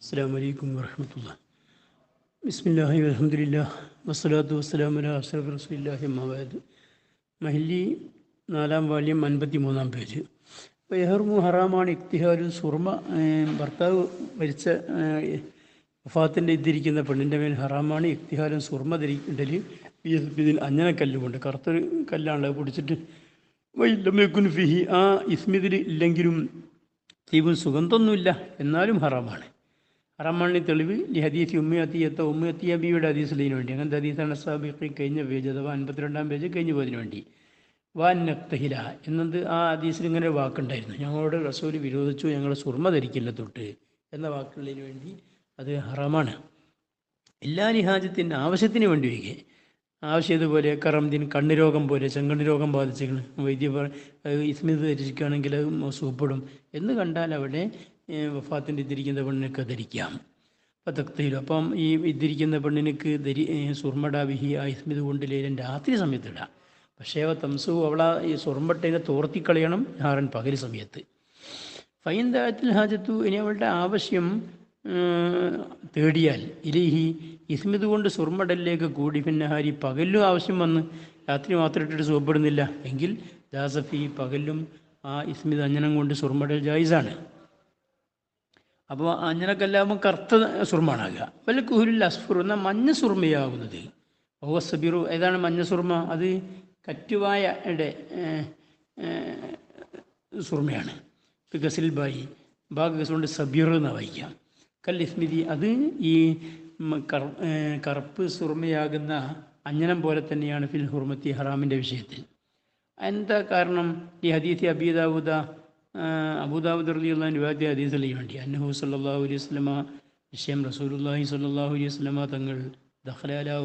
അസ്സലാമു അലൈക്കും വറഹ്മത്തുള്ളാഹി. ബിസ്മില്ലാഹി വൽഹംദുലില്ലാഹ് വസ്സലാത്തു വസ്സലാമു അലാ അഷ്റഫി റസൂലില്ലാഹി അമ്മാ ബഅദ്. മഹല്ലി 4-ാം വാല്യം 53-ാം പേജ്. അപ്പോൾ യഹ്റുമു ഹറാമാണ് ഇക്തിഹാലു സുർമ. ഭർത്താവ് മരിച്ച വഫാത്തിൻ്റെ ഇതിരിക്കുന്ന പെണ്ണിൻ്റെ മേൽ ഹറാമാണ് ഇക്തിഹാലും സുർമ ധരിക്കൽ ഇതിൽ അഞ്ഞനക്കല്ലുകൊണ്ട് കറുത്തൊരു കല്ലാണ് പൊടിച്ചിട്ട് വൈല്ലമേക്കുൻ ഫിഹി ആ ഇസ്മിതിൽ ഇല്ലെങ്കിലും തീവും സുഗന്ധമൊന്നുമില്ല എന്നാലും ഹറാമാണ്. ഹറാമാണി തെളിവ് ഈ ഹദീസ് ഉമ്മയത്തിയ ബിയുടെ ഹദീസിലിന് വേണ്ടി അങ്ങനത്തെ ഹദീസാണ് സാബിഖി കഴിഞ്ഞ പേജ് അഥവാ 52-ാം പേജ് കഴിഞ്ഞു പോയതിനു വേണ്ടി. വാൻ നക്തഹില എന്നത് ആ ഹദീസിൽ ഇങ്ങനെ ഒരു വാക്കുണ്ടായിരുന്നു, ഞങ്ങളോട് റസൂൽ വിരോധിച്ചു ഞങ്ങൾ സുർമ ധരിക്കില്ല തൊട്ട് എന്ന വാക്കുള്ളതിന് വേണ്ടി അത് ഹറാമാണ്. എല്ലാ ലിഹാജത്തിൻ്റെ ആവശ്യത്തിന് വേണ്ടി ഒഴികെ ആവശ്യതുപോലെ കറംദിൻ കണ്ണ് രോഗം പോലെ ചെങ്കണ്ണ് രോഗം ബാധിച്ചിരിക്കണം വൈദ്യ ഇസ്മിത് ധരിക്കുകയാണെങ്കിൽ അത് സൂപ്പെടും എന്ന് കണ്ടാൽ അവിടെ വഫാത്തിൻ്റെ ഇതിരിക്കുന്ന പെണ്ണിനൊക്കെ ധരിക്കാം. അപ്പം തക്തയിലും അപ്പം ഈ ഇതിരിക്കുന്ന പെണ്ണിനക്ക് സുർമഡാബിഹി ആ ഇസ്മിത് കൊണ്ട് ലേലം രാത്രി സമയത്തിടാം. പക്ഷേ തംസു അവളെ ഈ സുർമട്ടേനെ തോർത്തിക്കളയണം ഹാറൻ പകൽ സമയത്ത്. ഫൈൻ ദാത്തിൽ ഹാജത്തു ഇനി അവളുടെ ആവശ്യം തേടിയാൽ ഇലഹി ഇസ്മിത് കൊണ്ട് സുർമടലിലേക്ക് കൂടി പിന്നെ ഹാരി പകലിലും ആവശ്യം വന്ന് രാത്രി മാത്രം ഇട്ടിട്ട് സുഖപ്പെടുന്നില്ല എങ്കിൽ ജാസഫി പകലിലും ആ ഇസ്മിത് അഞ്ഞനം കൊണ്ട് സുർമടൽ ജായിസാണ്. അപ്പോൾ അഞ്ഞനക്കല്ലാകുമ്പോൾ കറുത്ത സുർമാണാകുക. വല്ല കുഹുലിൽ അസ്ഫുർ എന്നാൽ മഞ്ഞ സുർമയാകുന്നത് ഓ സബിറു. ഏതാണ് മഞ്ഞ സുർമ? അത് കറ്റുവായയുടെ സുർമയാണ്. ഗസിൽ ബായി ഗസ് കൊണ്ട് സബീർ എന്ന് വായിക്കാം. കല്ലിസ്മിതി അത് ഈ കറുപ്പ് സുർമയാകുന്ന അഞ്ഞനം പോലെ തന്നെയാണ് ഫിൽ ഹുർമത്തി ഹറാമിൻ്റെ വിഷയത്തിൽ. എന്താ കാരണം? ഈ ഹദീസ് അബൂദാവൂദ് റളിയല്ലാഹു അൻഹു റിവായത്ത് ഹദീസിൽ വേണ്ടി അന്നഹു സല്ലല്ലാഹു അലൈഹി വസല്ലമ വിഷയം റസൂലുള്ളാഹി സല്ലല്ലാഹു അലൈഹി വസല്ലമ തങ്ങൾ ദഖല അലാ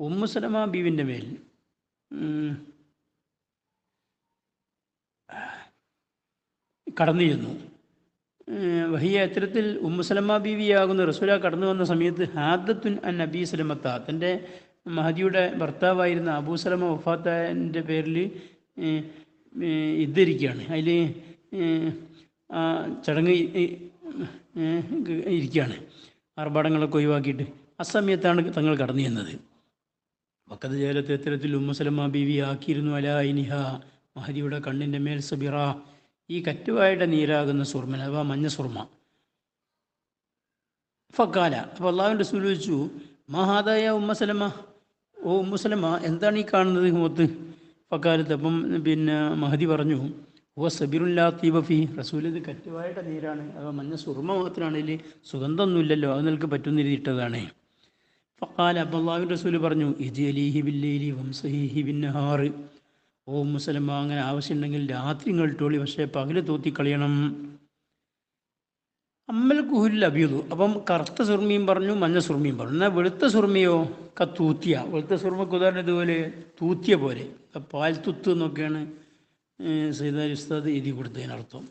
ഉമ്മു സലമ ബീവിൻ്റെ മേൽ കടന്നു ചെന്നു. വഹിയ ഇത്തരത്തിൽ ഉമ്മു സലമ ബീവിയാകുന്ന റസൂല കടന്നു വന്ന സമയത്ത് ഹാദത്തുൻ അൻ നബി സലമത്ത തൻ്റെ മഹദിയുടെ ഭർത്താവായിരുന്ന അബൂ സലമ വഫാത്തിൻ്റെ പേരിൽ ഇരിക്കുകയാണ്. അതിൽ ചടങ്ങ് ഇരിക്കുകയാണ്, ആർഭാടങ്ങളൊക്കെ ഒഴിവാക്കിയിട്ട്. ആ സമയത്താണ് തങ്ങൾ കടന്നു ചെന്നത്. വക്കത് ജേലത്ത് ഇത്തരത്തിൽ ഉമ്മു സലമ ബീവി ആക്കിയിരുന്നു അലാ ഇനിഹ മഹദിയുടെ കണ്ണിൻ്റെ മേൽ സബിറ ഈ കറ്റുവായുടെ നീരാകുന്ന സുർമൻ അഥവാ മഞ്ഞ സുർമ. ഫക്കാല അപ്പോൾ അള്ളാഹുവിൻ്റെ റസൂൽ ചോദിച്ചു, മഹാദായ ഉമ്മസലമ, ഓ ഉമ്മുസലമ എന്താണ് ഈ കാണുന്നത് മുഖത്ത്? ഫക്കാലത്ത് അപ്പം മഹദി പറഞ്ഞു, ഓ സബിറുല്ലാ തീബഫി റസൂൽ ഇത് കറ്റുവായുടെ നീരാണ് അഥവാ മഞ്ഞ സുർമ മാത്രമാണ്, ഇതിൽ സുഗന്ധമൊന്നുമില്ലല്ലോ, അത് നിനക്ക് പറ്റുന്ന രീതി ഇട്ടതാണ്. ഫക്കാല അപ്പം അള്ളാഹുവിൻ്റെ റസൂൽ പറഞ്ഞു, ഇജ്അലീഹി ബില്ലൈലി വംസഹീഹി ബിന്നഹാർ. ഓ മുസലമ അങ്ങനെ ആവശ്യമുണ്ടെങ്കിൽ രാത്രി നിങ്ങൾ ഇട്ടോളി, പക്ഷേ പകല് തൂത്തിക്കളയണം. അമ്മൽ കുഹുൽ അബിയതു അപ്പം കറുത്ത സുർമയും പറഞ്ഞു മഞ്ഞ സുർമയും പറഞ്ഞു. എന്നാൽ വെളുത്ത സുർമയോ തൂത്തിയ വെളുത്ത സുർമക്ക് ഉദാഹരണം ഇതുപോലെ തൂത്തിയ പോലെ പാൽ തുത്ത് എന്നൊക്കെയാണ് സയ്യിദ് ഉസ്താദ് എഴുതി കൊടുത്തതിനർത്ഥം.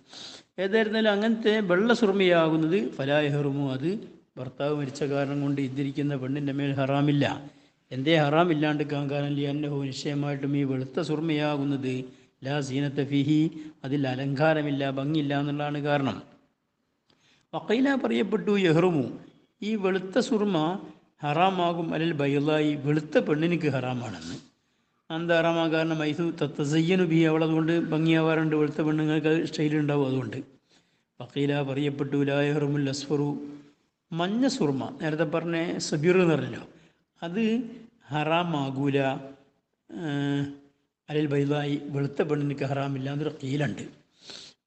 ഏതായിരുന്നാലും അങ്ങനത്തെ വെള്ള സുർമയാകുന്നത് ഫലായഹറുമു അത് ഭർത്താവ് മരിച്ച കാരണം കൊണ്ട് ഇതിരിക്കുന്ന പെണ്ണിൻ്റെ മേൽ ഹറാമില്ല. എന്തേ ഹറാം ഇല്ലാണ്ട് കാരണം ലിയന്നഹു നിശ്ചയമായിട്ടും ഈ വെളുത്ത സുർമയാകുന്നത് ലാ സീനത്ത ഫിഹി അതിൽ അലങ്കാരമില്ല, ഭംഗിയില്ല എന്നുള്ളതാണ് കാരണം. വക്കൈല പറയപ്പെട്ടു യഹ്റുമു ഈ വെളുത്ത സുർമ ഹറാമാകും അലൽ ബൈലായി വെളുത്ത പെണ്ണിനിക്ക് ഹറാമാണെന്ന്. എന്താ ഹറാമാ കാരണം? മൈസു തത്തസയ്യനു ബി അവളതുകൊണ്ട് ഭംഗിയാവാറുണ്ട്, വെളുത്ത പെണ്ണുങ്ങൾക്ക് സ്റ്റൈലുണ്ടാവും അതുകൊണ്ട്. വക്കൈല പറയപ്പെട്ടു ലാ യഹ്റുമുൽ അസ്ഫറു മഞ്ഞ സുർമ നേരത്തെ പറഞ്ഞ സബീർ എന്ന് പറഞ്ഞല്ലോ, അത് ഹറാമാകൂല അലൽ ബൈലായി വെളുത്ത പെണ്ണിനിക്ക് ഹറാമില്ല എന്നൊരു കീലുണ്ട്.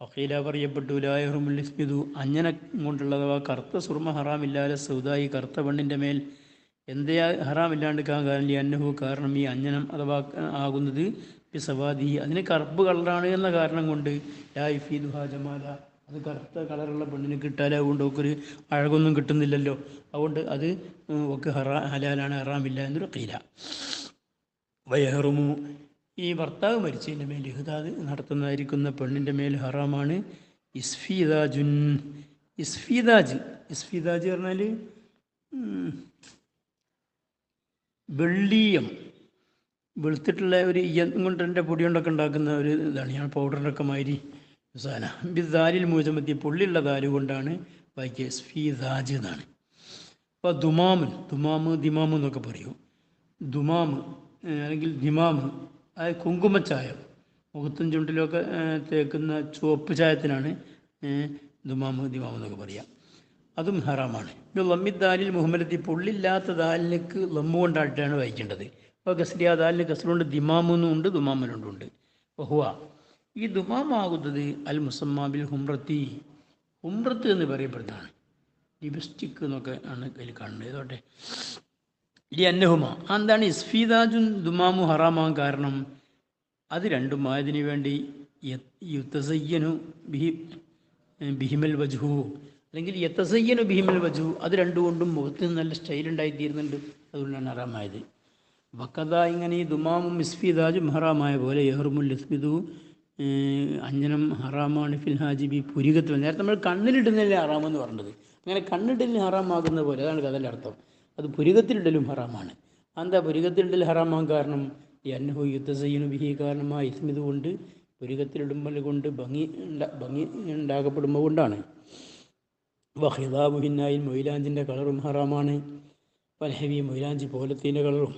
വക്കീല പറയപ്പെട്ടു ലായഹ്റുമുൽ ഇസ്മിദു അഞ്ഞന കൊണ്ടുള്ളതവ കറുത്ത സുർമ ഹറാമില്ല അല സൗദായി കറുത്ത പെണ്ണിൻ്റെ മേൽ. എന്തേ ഹറാമില്ലാണ്ട് കാരണം അന്നഹു കാരണം ഈ അഞ്ഞനം അഥവാ ആകുന്നത് പി സവാദി അതിന് കറുപ്പ് കളറാണ് എന്ന കാരണം കൊണ്ട് ലാ ഇഫീദുഹ ജമാല അത് കറുത്ത കളറുള്ള പെണ്ണിന് കിട്ടാൻ അതുകൊണ്ട് ഒരു അഴകൊന്നും കിട്ടുന്നില്ലല്ലോ, അതുകൊണ്ട് അത് ഒക്കെ ഹലാലാണ് ഹറാമില്ല എന്നൊരു കീല. വയഹറുമു ഈ ഭർത്താവ് മരിച്ചതിൻ്റെ മേൽ ഇഹ്ദാദ് നടത്തുന്നതായിരിക്കുന്ന പെണ്ണിൻ്റെ മേൽ ഹറാമാണ് ഇസ്ഫീദാജുൻ. ഇസ്ഫീദാജ് പറഞ്ഞാൽ വെള്ളീയം വെളുത്തിട്ടുള്ള ഒരു കൊണ്ടിൻ്റെ പൊടി കൊണ്ടൊക്കെ ഉണ്ടാക്കുന്ന ഒരു ഇതാണ്. ഞാൻ പൗഡറിൻ്റെ ഒക്കെ മാതിരി സാധനം. ബിദാലിൽ മൂജമത്തി പുള്ളിയുള്ള ദാല് കൊണ്ടാണ് വായിക്കുക സ്ഫീദാജ് എന്നാണ്. അപ്പോൾ ദുമാമ് ദിമാമ് എന്നൊക്കെ പറയും. ദുമാമ് അല്ലെങ്കിൽ ദിമാമ്, അത് കുങ്കുമച്ചായം, മുഖത്തും ചുണ്ടിലൊക്കെ തേക്കുന്ന ചുവപ്പ് ചായത്തിനാണ് ദുമാമ് ദിമാമ് എന്നൊക്കെ പറയാം. അതും ഹറാമാണ്. പിന്നെ ലമ്മിദാലിൽ മുഹമ്മദത്തി, പുള്ളില്ലാത്ത ദാലിലേക്ക് ലമ്മു കൊണ്ടായിട്ടാണ് വായിക്കേണ്ടത്. അപ്പോൾ ഗസ്രിയ ദാലിന് ഗസ്റുണ്ട്, ദിമാമെന്നും ഉണ്ട്, ദുമാമനുണ്ടും ഉണ്ട്. ഹുവ, ഈ ദുമാമാകുന്നത് അൽ മുസമ്മാബിൽ ഹുംറത്തി, ഹുംറത്ത് എന്ന് പറയപ്പെടുന്നതാണ്. ലിപ്സ്റ്റിക്ക് എന്നൊക്കെ ആണ് അതിൽ കാണുന്നത്. ഏതോട്ടെ ലി അന്നഹുമ, എന്താണ് ഇസ്ഫീദാജുൻ ദുമാമു ഹറാമാൻ കാരണം അത് രണ്ടും ആയതിനു വേണ്ടി യുത്തസയ്യനു ബിഹിമൽ വജുഹു, അല്ലെങ്കിൽ യത്തസയ്യനു ബിഹിമൽ വജുഹു, അത് രണ്ടുകൊണ്ടും മുഖത്തിന് നല്ല സ്റ്റൈലുണ്ടായിത്തീരുന്നുണ്ട്, അതുകൊണ്ടാണ് ഹറാമായത്. വക്കഥ, ഇങ്ങനെ ഈ ദുമാമും ഇസ്ഫീദാജും ഹറാമായ പോലെ യഹ്റുമുൽ ഇസ്മിദു, അഞ്ജനം ഹറാമാണ് ഫിൽ ഹാജിബി, പുരികത്തിൽ. നേരത്തെ നമ്മൾ കണ്ണിലിടുന്നതിലെ ഹറാമെന്ന് പറഞ്ഞത്, അങ്ങനെ കണ്ണിടലിന് ഹറാമാകുന്ന പോലെ, അതാണ് കഥയുടെ അർത്ഥം. അത് പുരികത്തിലിടലും ഹറാമാണ്. എന്താ പുരികത്തിലിടൽ ഹറാമാൻ കാരണം? ഈ അന്നഹു യുദ്ധസയ്യനു ബിഹി, കാരണമായ ഇസ്മിദ് കൊണ്ട്, പുരികത്തിലിടുമ്പോൾ കൊണ്ട് ഭംഗി ഉണ്ടാകപ്പെടുമ്പോൾ കൊണ്ടാണ്. വഹിദാബുഹിന്നായിൽ മൊയിലാഞ്ചിൻ്റെ കളറും ഹറാമാണ്. പലഹവി, മൊയിലാഞ്ചി പോലത്തിൻ്റെ കളറും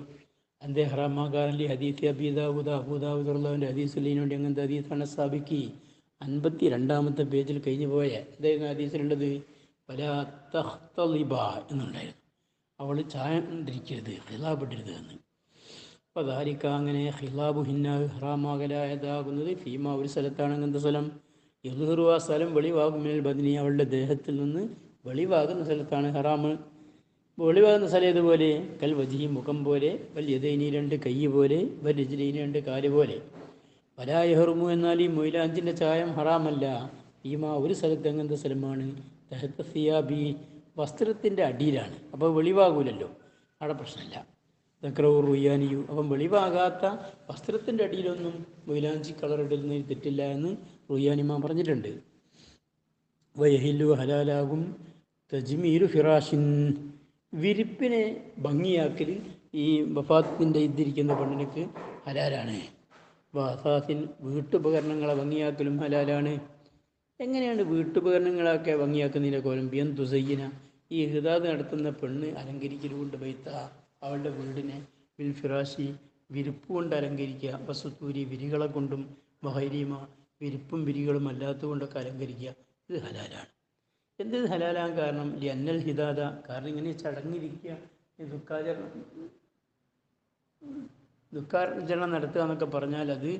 അന്തേ ഹറാമാകാരല്ലേ ഹദീസ് അബൂദാവൂദ് ഹദീസുല്ലീന് വേണ്ടി. അങ്ങനത്തെ ഹദീസാണ് സാബിക്കി 52-ാമത്തെ പേജിൽ കഴിഞ്ഞു പോയ. എന്തായിരുന്നു ഹദീസിലുള്ളത്? പല തഖ്തലിബ എന്നുണ്ടായിരുന്നു, അവൾ ചായ ധരിക്കരുത്, ഹിലാബിടരുത് എന്ന്. അപ്പോൾ ദാരിക്ക, അങ്ങനെ ഹിലാബു ഹിന്ന ഹറാമാകലായതാകുന്നത് ഫീമ, ഒരു സ്ഥലത്താണ്. അങ്ങനത്തെ സ്ഥലം യദ്ഹുറു, ആ സ്ഥലം വെളിവാകും, മിനൽ ബദ്നി, അവളുടെ ദേഹത്തിൽ നിന്ന് വെളിവാകുന്ന സ്ഥലത്താണ് ഹറാമ്. വെളിവാകുന്ന സ്ഥലം ഇതുപോലെ കൽ വജിഹി, മുഖം പോലെ, വൽ യദൈനി, 2 കൈ പോലെ, വൽ രിജ്ലൈനി, 2 കാല് പോലെ. വലാ യഹ്റുമു, എന്നാൽ ഈ മൊയിലാഞ്ചിൻ്റെ ചായം ഹറാമല്ല. ഈമ, ഒരു സ്ഥലത്ത്. അങ്ങനത്തെ സ്ഥലമാണ് തഹത്ത സിയാബി, വസ്ത്രത്തിൻ്റെ അടിയിലാണ്. അപ്പോൾ വെളിവാകൂലല്ലോ, അവിടെ പ്രശ്നമില്ല. ദക്രവു റുയ്യാനിയു, അപ്പം വെളിവാകാത്ത വസ്ത്രത്തിൻ്റെ അടിയിലൊന്നും മൊയിലാഞ്ചി കളർ ഇടുന്നതിൽ തെറ്റില്ല എന്ന് റുയ്യാനിമാൻ പറഞ്ഞിട്ടുണ്ട്. വയഹില്ലു, ഹലാലാകും തജ്മീരു ഫിറാഷിൻ, വിരിപ്പിനെ ഭംഗിയാക്കൽ ഈ വഫാത്തിൻ്റെ ഇതിരിക്കുന്ന പെണ്ണിനക്ക് ഹലാലാണ്. വസാസിൻ, വീട്ടുപകരണങ്ങളെ ഭംഗിയാക്കലും ഹലാലാണ്. എങ്ങനെയാണ് വീട്ടുപകരണങ്ങളൊക്കെ ഭംഗിയാക്കുന്നതിൻ്റെ കോലം? ബിയൻ തുസയ്യന, ഈ ഹിദാദ് നടത്തുന്ന പെണ്ണ് അലങ്കരിക്കലുകൊണ്ട് ബൈത്ത, അവളുടെ വീടിനെ ബിൽ ഫിറാശി, വിരിപ്പ് കൊണ്ട് അലങ്കരിക്കുക, വസുത്തൂരി, വിരികളെ കൊണ്ടും, ബഹൈരീമ, വിരിപ്പും വിരികളും അല്ലാത്തതുകൊണ്ടൊക്കെ അലങ്കരിക്കുക. ഇത് ഹലാലാണ്. എന്ത് ഹലാലാൻ കാരണം? ലി അന്നൽ ഹിദാദ, കാരണം ഇങ്ങനെ ചടങ്ങിരിക്കുക, ദുഃഖാർജനം നടത്തുക എന്നൊക്കെ പറഞ്ഞാൽ അത്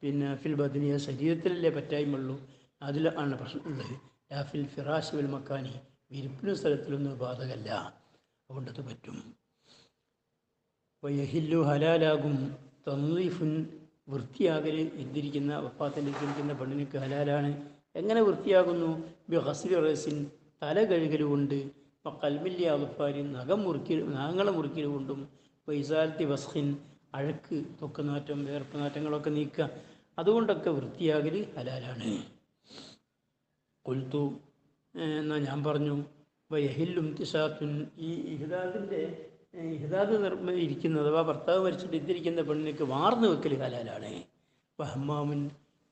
പിന്നെ ഫിൽ ബദ്നിയ, ശരീരത്തിലല്ലേ പറ്റായ്മയുള്ളൂ, അതിൽ ആണ് പ്രശ്നമുള്ളത്. ലാ ഫിൽ ഫിറാശ് വിൽ മക്കാനി, വിരിപ്പിനും സ്ഥലത്തിലൊന്നും ബാധകല്ല, അതുകൊണ്ടത് പറ്റും. വയഹില്ലു, ഹലാലാകും തൻലീഫുൻ, വൃത്തിയാകൽ, ഇതിരിക്കുന്ന വഫാത്തിൻ്റെ ഇരിക്കുന്ന പെണ്ണിനക്ക് ഹലാലാണ്. എങ്ങനെ വൃത്തിയാകുന്നു? ബി ഹസ്ബി റസിൻ, തല കഴുകലുകൊണ്ട്, കൽമില്ലി അളുപ്പാരി, നഖങ്ങളെ മുറിക്കലുകൊണ്ടും, വൈസാലത്തി വസ്ഹിൻ, അഴക്ക്, തൊക്കനാറ്റം, വേർപ്പ് നാറ്റങ്ങളൊക്കെ നീക്കുക, അതുകൊണ്ടൊക്കെ വൃത്തിയാകൽ ഹലാലാണ്. കൊൽത്തു, എന്നാൽ ഞാൻ പറഞ്ഞു, വയഹില്ലും തിസാത്തുൻ, ഈ ഇഹ്ദാദ് ഇരിക്കുന്നത്, അഥവാ ഭർത്താവ് മരിച്ചിട്ട് ഇതിരിക്കുന്ന പെണ്ണിനക്ക് വാർന്ന് വെക്കൽ ഹലാലാണ്. ഹമ്മാമുൻ,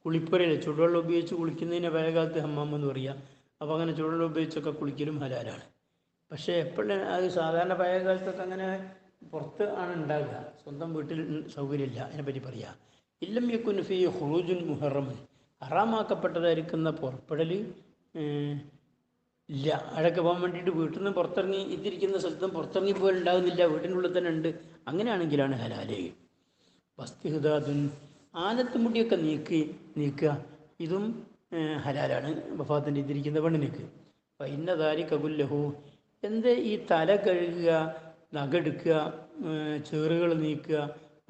കുളിപ്പുരയിൽ ചുടുവെള്ളം ഉപയോഗിച്ച് കുളിക്കുന്നതിന് പഴയകാലത്ത് ഹമ്മാം എന്ന് പറയാം. അപ്പോൾ അങ്ങനെ ചുടുവെള്ളം ഉപയോഗിച്ചൊക്കെ കുളിക്കലും ഹലാലാണ്. പക്ഷേ എപ്പോഴും അത് സാധാരണ പഴയകാലത്തൊക്കെ അങ്ങനെ പുറത്ത് ആണ് ഉണ്ടാകുക, സ്വന്തം വീട്ടിൽ സൗകര്യമില്ല. അതിനെപ്പറ്റി പറയാം. ഇല്ലം യക്കുൻ ഫീ ഖുറൂജുൻ മുഹറമുൻ, ഹറാമാക്കപ്പെട്ടതായിരിക്കുന്ന പുറപ്പെടൽ ഇല്ല. അഴക്ക് പോകാൻ വേണ്ടിയിട്ട് വീട്ടിൽ നിന്ന് പുറത്തിറങ്ങി ഇതിരിക്കുന്ന സ്ഥലത്തും പുറത്തിറങ്ങി പോകാൻ ഉണ്ടാകുന്നില്ല, വീട്ടിൻ്റെ ഉള്ളിൽ തന്നെ ഉണ്ട്. അങ്ങനെയാണെങ്കിലാണ് ഹലാല്. വസ്തിഹുദാദുൻ, ആനത്ത് മുടിയൊക്കെ നീക്കുക, ഇതും ഹലാലാണ് വഫാത്തിൻ്റെ ഇതിരിക്കുന്ന പെണ്ണിനക്ക്. അപ്പം ഇന്നതാരി കകുല്ലഹു, എന്ത് ഈ തല കഴുകുക, നഖെടുക്കുക, ചേറുകൾ നീക്കുക,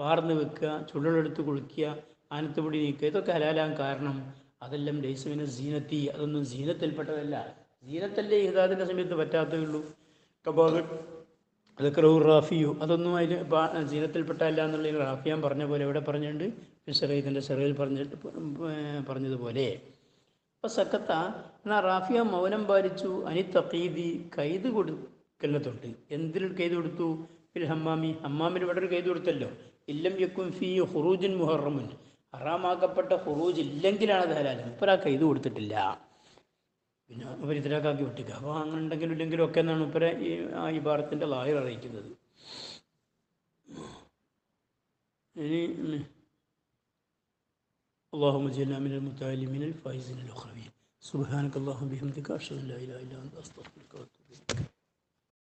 വാർന്ന് വെക്കുക, ചുള്ളെടുത്ത് കുളിക്കുക, ആനത്ത് മുടി നീക്കുക, ഇതൊക്കെ ഹലാലാൻ കാരണം അതെല്ലാം ലൈസമിന സീനത്തി, അതൊന്നും സീനത്തിൽപ്പെട്ടതല്ല. സീനത്തല്ലേ ഇഹ്ദാദിൻ്റെ സമയത്ത് പറ്റാത്തേ ഉള്ളൂ. കബാഗ് അതൊക്കെ റാഫിയു, അതൊന്നും അതിൽ സീനത്തിൽപ്പെട്ടല്ല എന്നുള്ളതിൽ റാഫിയാൻ പറഞ്ഞ പോലെ ഇവിടെ പറഞ്ഞിട്ടുണ്ട്. ഫിസറൈദിൻ്റെ സെറയിൽ പറഞ്ഞതുപോലെ. അപ്പോൾ സക്കത്ത, എന്നാൽ റാഫിയ മൗനം പാലിച്ചു. അനി തഖീദി, കൈത് കൊടുക്കലിനെ തൊട്ട്. എന്തിൽ കൈത് കൊടുത്തു? ഫിൽ ഹമ്മാമി, ഹമ്മാമിന് ഇവിടെ ഒരു കൈത് കൊടുത്തല്ലോ. ഇല്ലം യക്കുൻ ഫീ ഖുറൂജുൻ മുഹറമുൻ, ഹറാമാക്കപ്പെട്ട ഖുറൂജ് ഇല്ലെങ്കിലാണ് അത് ഹലാൽ. ഇപ്പോൾ ആ കൈത് കൊടുത്തിട്ടില്ല. പിന്നെ അവർ ഇതിലാക്കാക്കി വിട്ടിക്കുക. അപ്പോൾ അങ്ങനെ ഉണ്ടെങ്കിലും ഇല്ലെങ്കിലും ഒക്കെ എന്നാണ് ഇപ്പരെ ഈ ഭാരത്തിൻ്റെ ലായർ അറിയിക്കുന്നത്. ഇനി اللهم اجعلنا من المتعلمين الفائزين الأخروين. سبحانك اللهم وبحمدك أشهد أن لا إله إلا أنت أستغفرك وأتوب إليك.